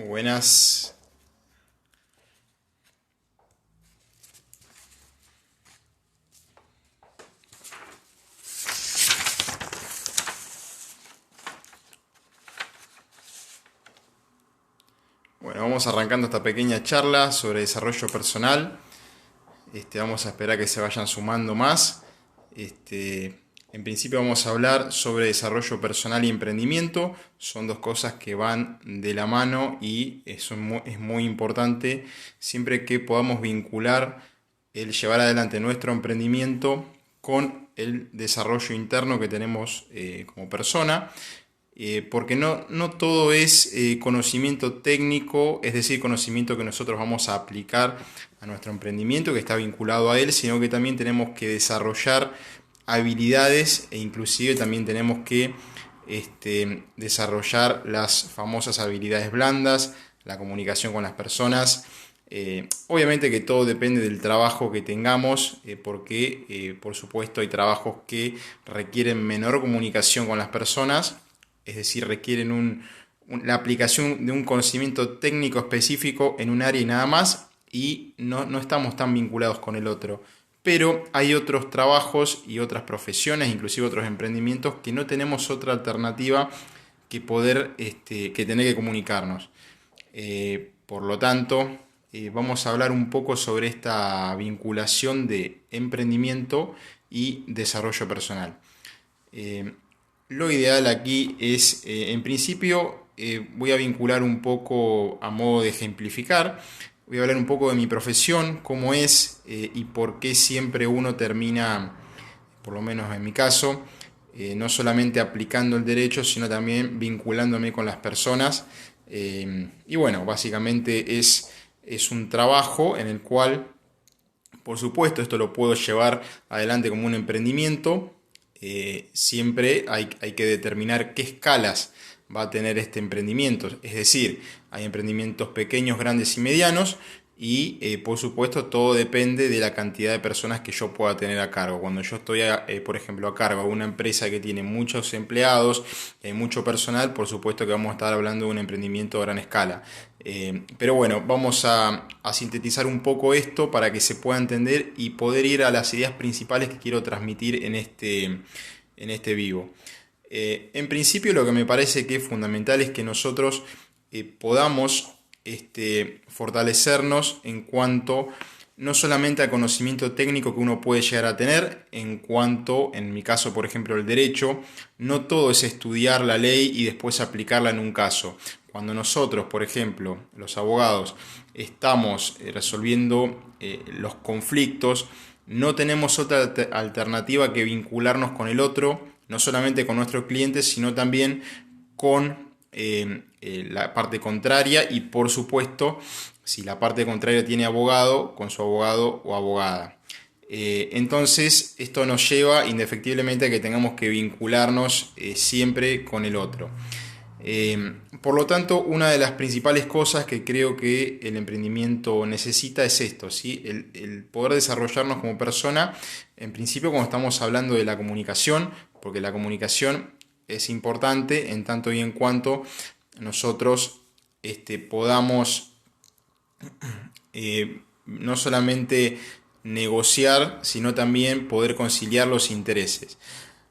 Buenas. Bueno, vamos arrancando esta pequeña charla sobre desarrollo personal. Vamos a esperar que se vayan sumando más. En principio vamos a hablar sobre desarrollo personal y emprendimiento. Son dos cosas que van de la mano y eso es muy importante siempre que podamos vincular el llevar adelante nuestro emprendimiento con el desarrollo interno que tenemos como persona. Porque no todo es conocimiento técnico, es decir, conocimiento que nosotros vamos a aplicar a nuestro emprendimiento, que está vinculado a él, sino que también tenemos que desarrollar habilidades e inclusive también tenemos que desarrollar las famosas habilidades blandas, la comunicación con las personas. Obviamente que todo depende del trabajo que tengamos, porque por supuesto hay trabajos que requieren menor comunicación con las personas, es decir, requieren la aplicación de un conocimiento técnico específico en un área y nada más, y no estamos tan vinculados con el otro. Pero hay otros trabajos y otras profesiones, inclusive otros emprendimientos, que no tenemos otra alternativa que poder, que tener que comunicarnos. Por lo tanto, vamos a hablar un poco sobre esta vinculación de emprendimiento y desarrollo personal. Lo ideal aquí es, en principio, voy a vincular un poco a modo de ejemplificar. Voy a hablar un poco de mi profesión, cómo es y por qué siempre uno termina, por lo menos en mi caso, no solamente aplicando el derecho, sino también vinculándome con las personas. Y bueno, básicamente es un trabajo en el cual, por supuesto, esto lo puedo llevar adelante como un emprendimiento. Siempre hay que determinar qué escalas va a tener este emprendimiento. Es decir, hay emprendimientos pequeños, grandes y medianos y por supuesto todo depende de la cantidad de personas que yo pueda tener a cargo. Cuando yo estoy, por ejemplo, a cargo de una empresa que tiene muchos empleados, mucho personal, por supuesto que vamos a estar hablando de un emprendimiento a gran escala. Pero bueno, vamos a sintetizar un poco esto para que se pueda entender y poder ir a las ideas principales que quiero transmitir en este vivo. En principio, lo que me parece que es fundamental es que nosotros podamos fortalecernos en cuanto no solamente al conocimiento técnico que uno puede llegar a tener, en cuanto, en mi caso, por ejemplo, el derecho, no todo es estudiar la ley y después aplicarla en un caso. Cuando nosotros, por ejemplo, los abogados, estamos resolviendo los conflictos, no tenemos otra alternativa que vincularnos con el otro, no solamente con nuestro cliente, sino también con la parte contraria y, por supuesto, si la parte contraria tiene abogado, con su abogado o abogada. Entonces, esto nos lleva indefectiblemente a que tengamos que vincularnos siempre con el otro. Por lo tanto, una de las principales cosas que creo que el emprendimiento necesita es esto, ¿sí? El poder desarrollarnos como persona, en principio cuando estamos hablando de la comunicación, porque la comunicación es importante en tanto y en cuanto nosotros podamos no solamente negociar, sino también poder conciliar los intereses.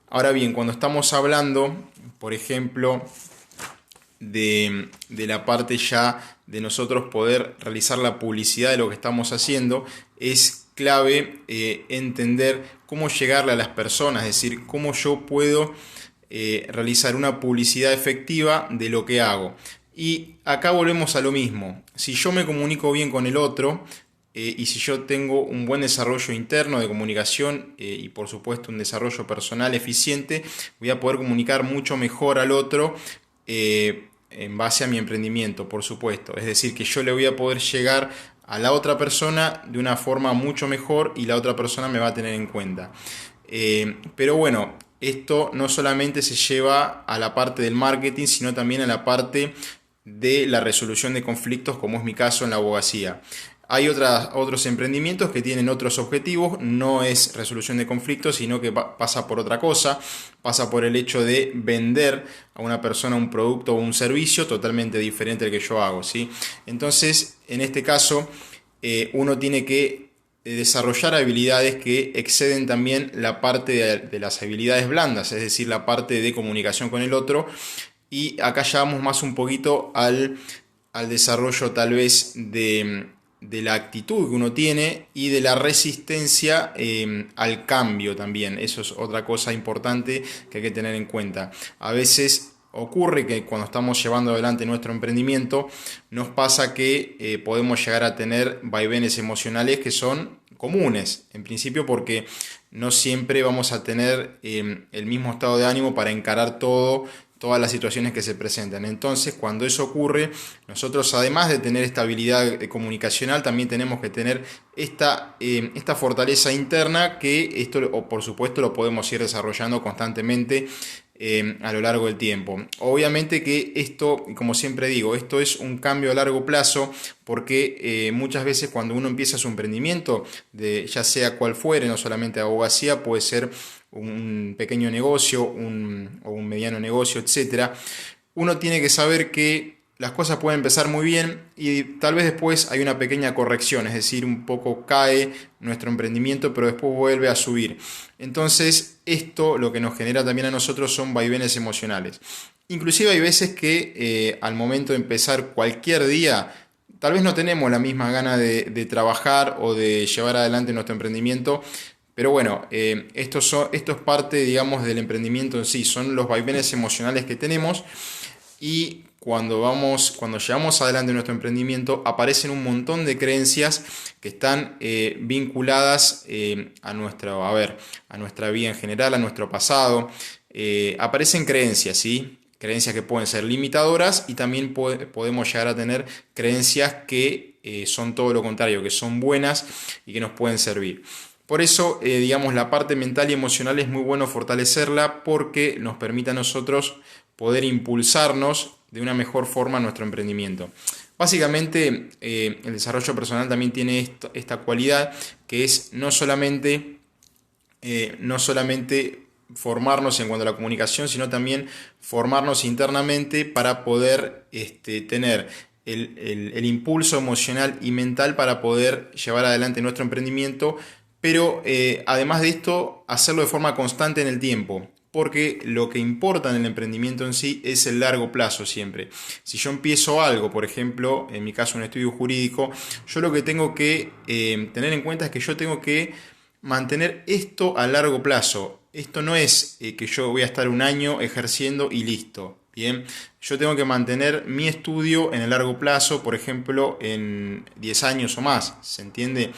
Ahora bien, cuando estamos hablando, por ejemplo, de la parte ya de nosotros poder realizar la publicidad de lo que estamos haciendo, es clave entender cómo llegarle a las personas, es decir, cómo yo puedo realizar una publicidad efectiva de lo que hago. Y acá volvemos a lo mismo. Si yo me comunico bien con el otro y si yo tengo un buen desarrollo interno de comunicación y por supuesto un desarrollo personal eficiente, voy a poder comunicar mucho mejor al otro en base a mi emprendimiento, por supuesto. Es decir, que yo le voy a poder llegar a la otra persona de una forma mucho mejor y la otra persona me va a tener en cuenta. Pero bueno, esto no solamente se lleva a la parte del marketing, sino también a la parte de la resolución de conflictos, como es mi caso en la abogacía. Hay otros emprendimientos que tienen otros objetivos, no es resolución de conflictos, sino que pasa por otra cosa, pasa por el hecho de vender a una persona un producto o un servicio totalmente diferente al que yo hago, ¿sí? Entonces, en este caso, uno tiene que desarrollar habilidades que exceden también la parte de las habilidades blandas, es decir, la parte de comunicación con el otro. Y acá ya vamos más un poquito al desarrollo tal vez de la actitud que uno tiene y de la resistencia al cambio también. Eso es otra cosa importante que hay que tener en cuenta. A veces ocurre que cuando estamos llevando adelante nuestro emprendimiento nos pasa que podemos llegar a tener vaivenes emocionales que son comunes, en principio porque no siempre vamos a tener el mismo estado de ánimo para encarar todas las situaciones que se presentan. Entonces, cuando eso ocurre, nosotros además de tener esta habilidad comunicacional, también tenemos que tener esta fortaleza interna, que esto, por supuesto, lo podemos ir desarrollando constantemente a lo largo del tiempo. Obviamente que esto, como siempre digo, esto es un cambio a largo plazo, porque muchas veces cuando uno empieza su emprendimiento, ya sea cual fuere, no solamente abogacía, puede ser un pequeño negocio o un mediano negocio, etcétera, uno tiene que saber que las cosas pueden empezar muy bien y tal vez después hay una pequeña corrección, es decir, un poco cae nuestro emprendimiento, pero después vuelve a subir. Entonces, esto lo que nos genera también a nosotros son vaivenes emocionales. Inclusive hay veces que al momento de empezar cualquier día, tal vez no tenemos la misma gana de trabajar o de llevar adelante nuestro emprendimiento. Pero bueno, esto es parte, digamos, del emprendimiento en sí, son los vaivenes emocionales que tenemos, y cuando llevamos adelante nuestro emprendimiento aparecen un montón de creencias que están vinculadas a nuestra vida en general, a nuestro pasado. Aparecen creencias, ¿sí? Creencias que pueden ser limitadoras, y también podemos llegar a tener creencias que son todo lo contrario, que son buenas y que nos pueden servir. Por eso, digamos, la parte mental y emocional es muy bueno fortalecerla, porque nos permite a nosotros poder impulsarnos de una mejor forma a nuestro emprendimiento. Básicamente, el desarrollo personal también tiene esta cualidad, que es no solamente formarnos en cuanto a la comunicación, sino también formarnos internamente para poder tener el impulso emocional y mental para poder llevar adelante nuestro emprendimiento. Pero además de esto, hacerlo de forma constante en el tiempo, porque lo que importa en el emprendimiento en sí es el largo plazo siempre. Si yo empiezo algo, por ejemplo, en mi caso un estudio jurídico, yo lo que tengo que tener en cuenta es que yo tengo que mantener esto a largo plazo. Esto no es que yo voy a estar un año ejerciendo y listo. Bien, yo tengo que mantener mi estudio en el largo plazo, por ejemplo, en 10 años o más, ¿se entiende?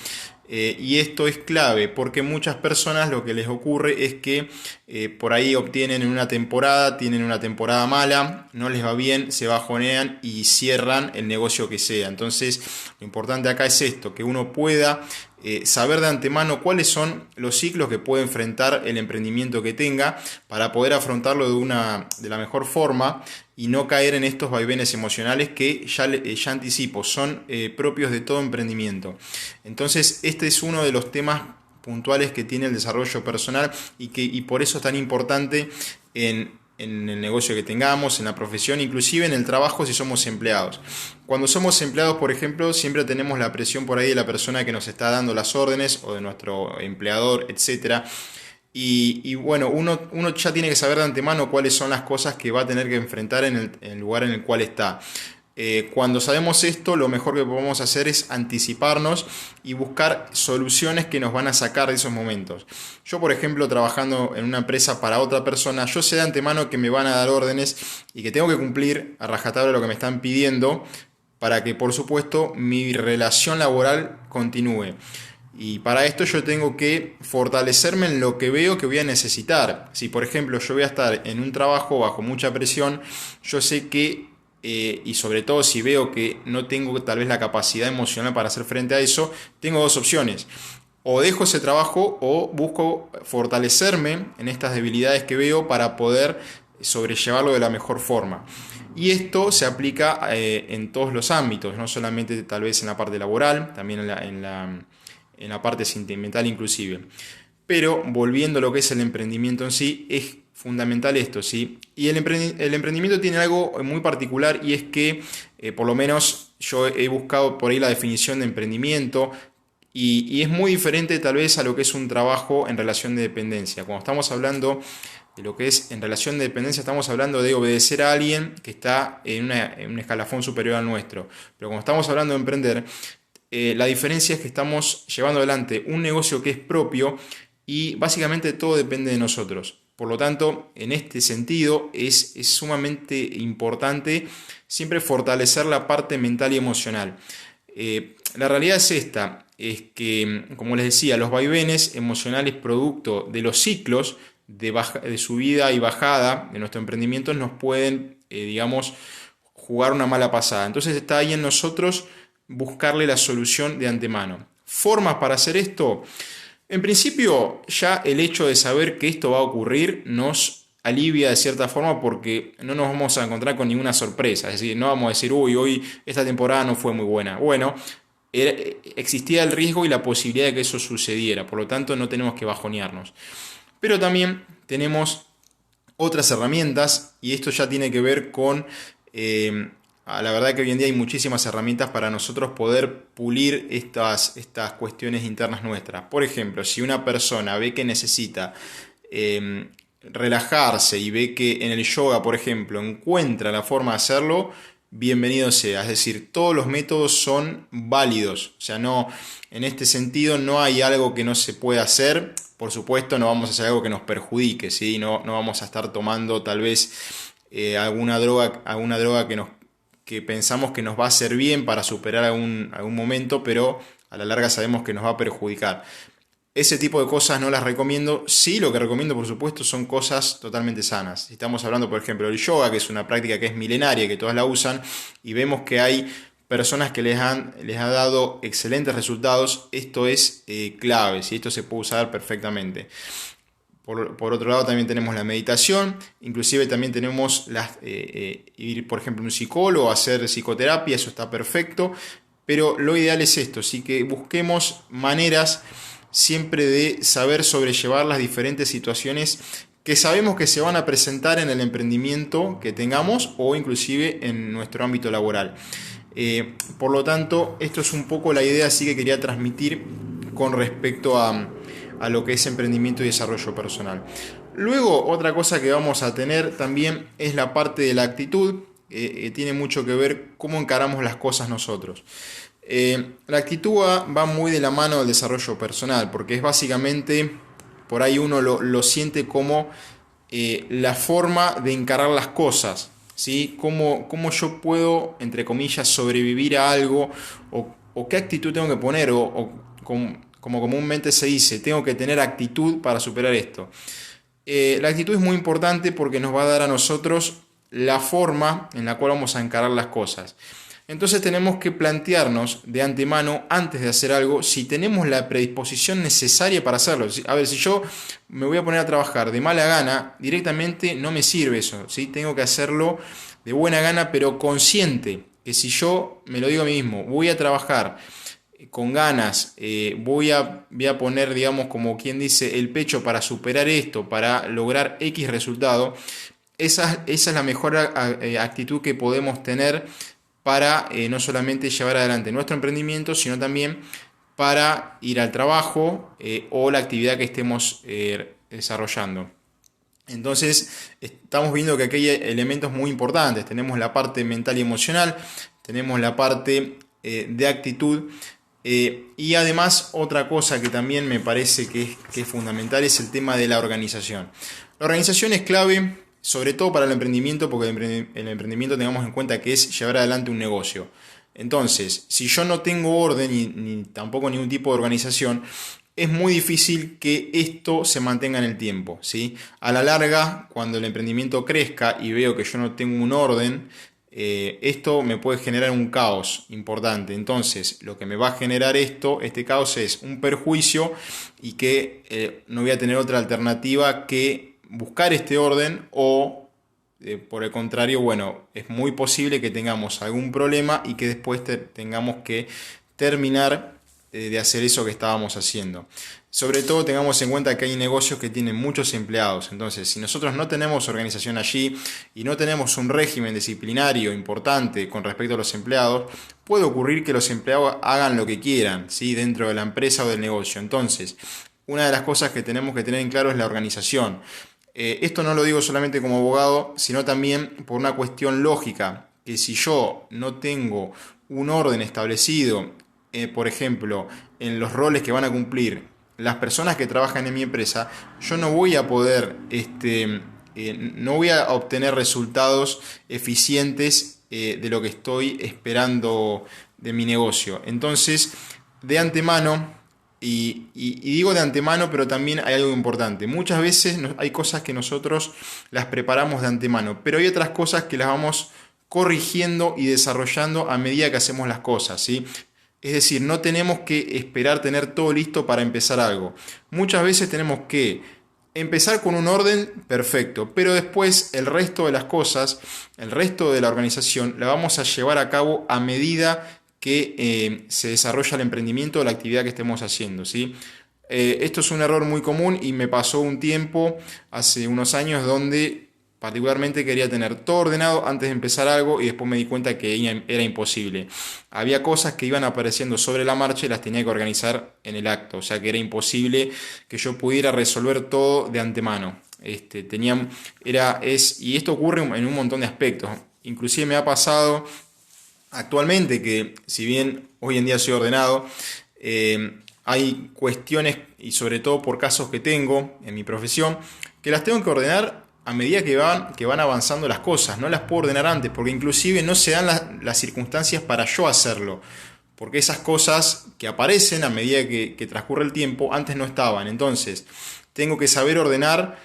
Y esto es clave, porque muchas personas lo que les ocurre es que por ahí tienen una temporada mala, no les va bien, se bajonean y cierran el negocio que sea. Entonces, lo importante acá es esto, que uno pueda saber de antemano cuáles son los ciclos que puede enfrentar el emprendimiento que tenga, para poder afrontarlo de la mejor forma y no caer en estos vaivenes emocionales que ya anticipo, son propios de todo emprendimiento. Entonces, este es uno de los temas puntuales que tiene el desarrollo personal, y por eso es tan importante en el negocio que tengamos, en la profesión, inclusive en el trabajo si somos empleados. Cuando somos empleados, por ejemplo, siempre tenemos la presión por ahí de la persona que nos está dando las órdenes, o de nuestro empleador, etcétera. Y bueno, uno ya tiene que saber de antemano cuáles son las cosas que va a tener que enfrentar en el lugar en el cual está. Cuando sabemos esto, lo mejor que podemos hacer es anticiparnos y buscar soluciones que nos van a sacar de esos momentos. Yo, por ejemplo, trabajando en una empresa para otra persona, yo sé de antemano que me van a dar órdenes y que tengo que cumplir a rajatabla lo que me están pidiendo, para que, por supuesto, mi relación laboral continúe. Y para esto yo tengo que fortalecerme en lo que veo que voy a necesitar. Si, por ejemplo, yo voy a estar en un trabajo bajo mucha presión, yo sé que, y sobre todo si veo que no tengo tal vez la capacidad emocional para hacer frente a eso, tengo dos opciones. O dejo ese trabajo o busco fortalecerme en estas debilidades que veo para poder sobrellevarlo de la mejor forma. Y esto se aplica en todos los ámbitos, no solamente tal vez en la parte laboral, también en la parte sentimental inclusive. Pero volviendo a lo que es el emprendimiento en sí, es fundamental esto, ¿sí? Y el emprendimiento tiene algo muy particular, y es que, por lo menos yo he buscado por ahí la definición de emprendimiento, y es muy diferente tal vez a lo que es un trabajo en relación de dependencia. Cuando estamos hablando de lo que es en relación de dependencia, estamos hablando de obedecer a alguien que está en un escalafón superior al nuestro. Pero cuando estamos hablando de emprender, la diferencia es que estamos llevando adelante un negocio que es propio, y básicamente todo depende de nosotros. Por lo tanto, en este sentido es sumamente importante siempre fortalecer la parte mental y emocional. La realidad es esta, es que, como les decía, los vaivenes emocionales producto de los ciclos de subida y bajada de nuestro emprendimiento nos pueden, digamos, jugar una mala pasada. Entonces está ahí en nosotros buscarle la solución de antemano. Formas para hacer esto. En principio, ya el hecho de saber que esto va a ocurrir nos alivia de cierta forma, porque no nos vamos a encontrar con ninguna sorpresa. Es decir, no vamos a decir, uy, hoy esta temporada no fue muy buena. Bueno, existía el riesgo y la posibilidad de que eso sucediera, por lo tanto no tenemos que bajonearnos. Pero también tenemos otras herramientas, y esto ya tiene que ver con la verdad que hoy en día hay muchísimas herramientas para nosotros poder pulir estas cuestiones internas nuestras. Por ejemplo, si una persona ve que necesita relajarse y ve que en el yoga, por ejemplo, encuentra la forma de hacerlo, bienvenido sea. Es decir, todos los métodos son válidos. O sea, no, en este sentido no hay algo que no se pueda hacer. Por supuesto, no vamos a hacer algo que nos perjudique, ¿sí? No vamos a estar tomando tal vez alguna droga que pensamos que nos va a hacer bien para superar algún momento, pero a la larga sabemos que nos va a perjudicar. Ese tipo de cosas no las recomiendo. Sí, lo que recomiendo, por supuesto, son cosas totalmente sanas. Si estamos hablando, por ejemplo, del yoga, que es una práctica que es milenaria, que todas la usan, y vemos que hay personas que les ha dado excelentes resultados, esto es clave, ¿sí? Esto se puede usar perfectamente. Por otro lado, también tenemos la meditación, inclusive también tenemos ir, por ejemplo, a un psicólogo, hacer psicoterapia, eso está perfecto, pero lo ideal es esto, sí, que busquemos maneras siempre de saber sobrellevar las diferentes situaciones que sabemos que se van a presentar en el emprendimiento que tengamos, o inclusive en nuestro ámbito laboral. Por lo tanto, esto es un poco la idea así que quería transmitir con respecto a lo que es emprendimiento y desarrollo personal. Luego, otra cosa que vamos a tener también es la parte de la actitud. Tiene mucho que ver cómo encaramos las cosas nosotros. La actitud va muy de la mano del desarrollo personal, porque es básicamente, por ahí uno lo siente como la forma de encarar las cosas, ¿sí? Cómo yo puedo, entre comillas, sobrevivir a algo, o qué actitud tengo que poner, como comúnmente se dice, tengo que tener actitud para superar esto. La actitud es muy importante porque nos va a dar a nosotros la forma en la cual vamos a encarar las cosas. Entonces tenemos que plantearnos de antemano, antes de hacer algo, si tenemos la predisposición necesaria para hacerlo. A ver, si yo me voy a poner a trabajar de mala gana, directamente no me sirve eso, ¿sí? Tengo que hacerlo de buena gana, pero consciente, que si yo me lo digo a mí mismo, voy a trabajar con ganas, voy a poner, digamos, como quien dice, el pecho para superar esto, para lograr X resultado, esa es la mejor actitud que podemos tener para no solamente llevar adelante nuestro emprendimiento, sino también para ir al trabajo o la actividad que estemos desarrollando. Entonces, estamos viendo que aquí hay elementos muy importantes. Tenemos la parte mental y emocional, tenemos la parte de actitud, y además otra cosa que también me parece que es fundamental es el tema de la organización. La organización es clave, sobre todo para el emprendimiento, porque el emprendimiento tengamos en cuenta que es llevar adelante un negocio. Entonces, si yo no tengo orden ni tampoco ningún tipo de organización, es muy difícil que esto se mantenga en el tiempo, ¿sí? A la larga, cuando el emprendimiento crezca y veo que yo no tengo un orden, esto me puede generar un caos importante. Entonces, lo que me va a generar este caos es un perjuicio, y que no voy a tener otra alternativa que buscar este orden o Por el contrario, bueno, es muy posible que tengamos algún problema y que después tengamos que terminar de hacer eso que estábamos haciendo. Sobre todo tengamos en cuenta que hay negocios que tienen muchos empleados. Entonces, si nosotros no tenemos organización allí y no tenemos un régimen disciplinario importante con respecto a los empleados, puede ocurrir que los empleados hagan lo que quieran, ¿sí? Dentro de la empresa o del negocio. Entonces, una de las cosas que tenemos que tener en claro es la organización. Esto no lo digo solamente como abogado, sino también por una cuestión lógica, que si yo no tengo un orden establecido, por ejemplo, en los roles que van a cumplir las personas que trabajan en mi empresa, yo no voy a poder, no voy a obtener resultados eficientes de lo que estoy esperando de mi negocio. Entonces, de antemano, y digo de antemano, pero también hay algo importante. Muchas veces hay cosas que nosotros las preparamos de antemano, pero hay otras cosas que las vamos corrigiendo y desarrollando a medida que hacemos las cosas, ¿sí? Es decir, no tenemos que esperar tener todo listo para empezar algo. Muchas veces tenemos que empezar con un orden perfecto, pero después el resto de las cosas, el resto de la organización, la vamos a llevar a cabo a medida que se desarrolla el emprendimiento o la actividad que estemos haciendo, ¿sí? Esto es un error muy común y me pasó un tiempo, hace unos años, donde particularmente quería tener todo ordenado antes de empezar algo y después me di cuenta que era imposible. Había cosas que iban apareciendo sobre la marcha y las tenía que organizar en el acto, o sea que era imposible que yo pudiera resolver todo de antemano. Y esto ocurre en un montón de aspectos. Inclusive me ha pasado actualmente que, si bien hoy en día soy ordenado, hay cuestiones, y sobre todo por casos que tengo en mi profesión, que las tengo que ordenar a medida que van avanzando las cosas. No las puedo ordenar antes, porque inclusive no se dan las circunstancias para yo hacerlo. Porque esas cosas que aparecen a medida que transcurre el tiempo, antes no estaban. Entonces, tengo que saber ordenar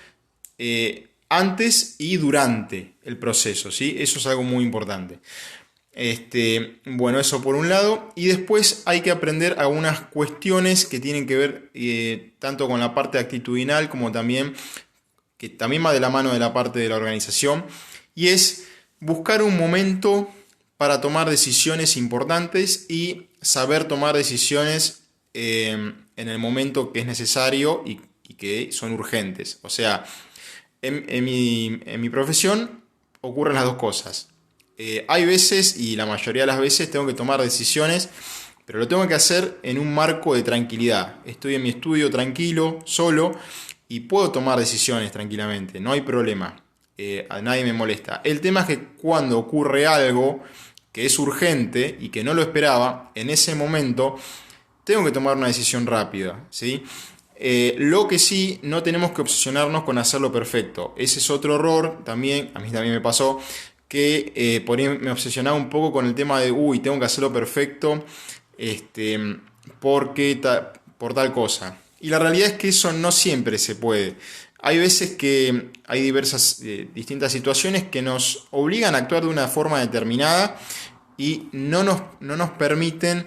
antes y durante el proceso, ¿sí? Eso es algo muy importante. Bueno, eso por un lado. Y después hay que aprender algunas cuestiones que tienen que ver tanto con la parte actitudinal como también, que también va de la mano de la parte de la organización, y es buscar un momento para tomar decisiones importantes y saber tomar decisiones en el momento que es necesario y que son urgentes. O sea, en mi profesión ocurren las dos cosas. Hay veces, y la mayoría de las veces, tengo que tomar decisiones, pero lo tengo que hacer en un marco de tranquilidad. Estoy en mi estudio tranquilo, solo, y puedo tomar decisiones tranquilamente, no hay problema. A nadie me molesta. El tema es que cuando ocurre algo que es urgente y que no lo esperaba, en ese momento tengo que tomar una decisión rápida, ¿sí? Lo que sí, no tenemos que obsesionarnos con hacerlo perfecto. Ese es otro error, también, a mí también me pasó, que por ahí me obsesionaba un poco con el tema de, tengo que hacerlo perfecto, por tal cosa. Y la realidad es que eso no siempre se puede. Hay veces que hay distintas situaciones que nos obligan a actuar de una forma determinada y no nos permiten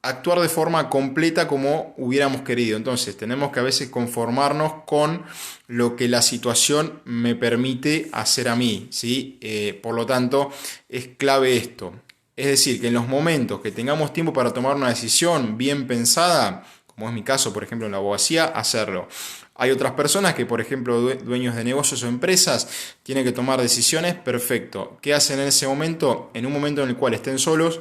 actuar de forma completa como hubiéramos querido. Entonces tenemos que a veces conformarnos con lo que la situación me permite hacer a mí, ¿sí? Por lo tanto, es clave esto. Es decir, que en los momentos que tengamos tiempo para tomar una decisión bien pensada, como es mi caso, por ejemplo, en la abogacía, hacerlo. Hay otras personas que, por ejemplo, dueños de negocios o empresas, tienen que tomar decisiones, perfecto. ¿Qué hacen en ese momento? En un momento en el cual estén solos,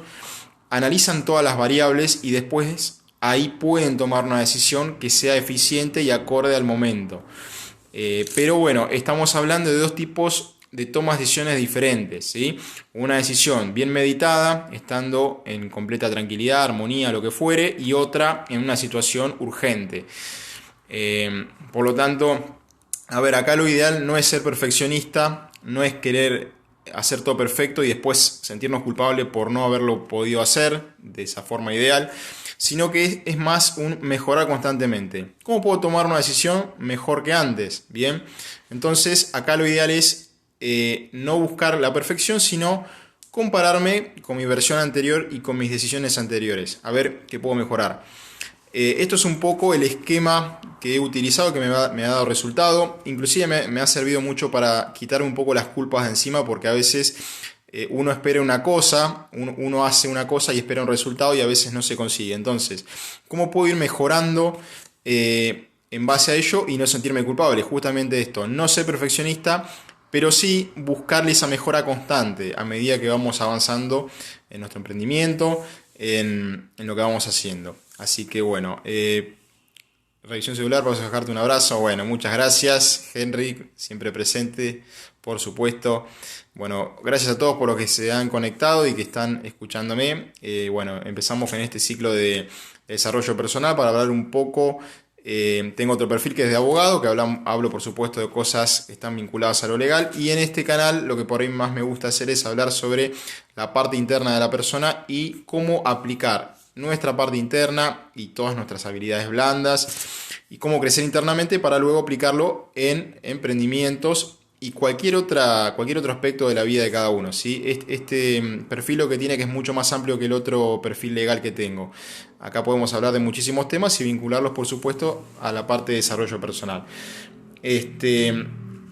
analizan todas las variables y después ahí pueden tomar una decisión que sea eficiente y acorde al momento. Pero bueno, estamos hablando de dos tipos de tomas de decisiones diferentes, ¿sí? Una decisión bien meditada, estando en completa tranquilidad, armonía, lo que fuere, y otra en una situación urgente. Por lo tanto, a ver, acá lo ideal no es ser perfeccionista, no es querer hacer todo perfecto y después sentirnos culpables por no haberlo podido hacer de esa forma ideal, sino que es más un mejorar constantemente. ¿Cómo puedo tomar una decisión mejor que antes? Bien, entonces acá lo ideal es no buscar la perfección, sino compararme con mi versión anterior y con mis decisiones anteriores, a ver qué puedo mejorar. Esto es un poco el esquema he utilizado, que me ha dado resultado. Inclusive me ha servido mucho para quitarme un poco las culpas de encima, porque a veces uno espera una cosa, uno hace una cosa y espera un resultado y a veces no se consigue. Entonces, ¿cómo puedo ir mejorando en base a ello y no sentirme culpable? Justamente esto, no ser perfeccionista, pero sí buscarle esa mejora constante a medida que vamos avanzando en nuestro emprendimiento, en lo que vamos haciendo. Así que bueno, revisión celular, vamos a dejarte un abrazo. Bueno, muchas gracias, Henry, siempre presente, por supuesto. Bueno, gracias a todos por los que se han conectado y que están escuchándome. Bueno, empezamos con este ciclo de desarrollo personal para hablar un poco. Tengo otro perfil que es de abogado, que hablo por supuesto de cosas que están vinculadas a lo legal, y en este canal lo que por ahí más me gusta hacer es hablar sobre la parte interna de la persona y cómo aplicar nuestra parte interna y todas nuestras habilidades blandas y cómo crecer internamente para luego aplicarlo en emprendimientos y cualquier otro aspecto de la vida de cada uno, ¿sí? Este perfil lo que tiene que es mucho más amplio que el otro perfil legal que tengo. Acá podemos hablar de muchísimos temas y vincularlos, por supuesto, a la parte de desarrollo personal.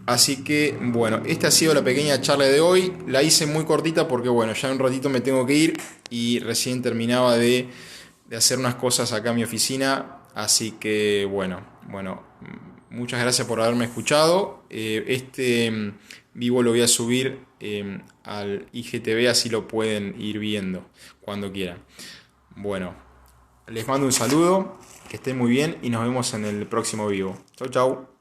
Así que, bueno, esta ha sido la pequeña charla de hoy. La hice muy cortita porque, bueno, ya en un ratito me tengo que ir y recién terminaba de hacer unas cosas acá en mi oficina. Así que, bueno, muchas gracias por haberme escuchado. Vivo lo voy a subir al IGTV, así lo pueden ir viendo cuando quieran. Bueno, les mando un saludo, que estén muy bien y nos vemos en el próximo vivo. Chau, chau.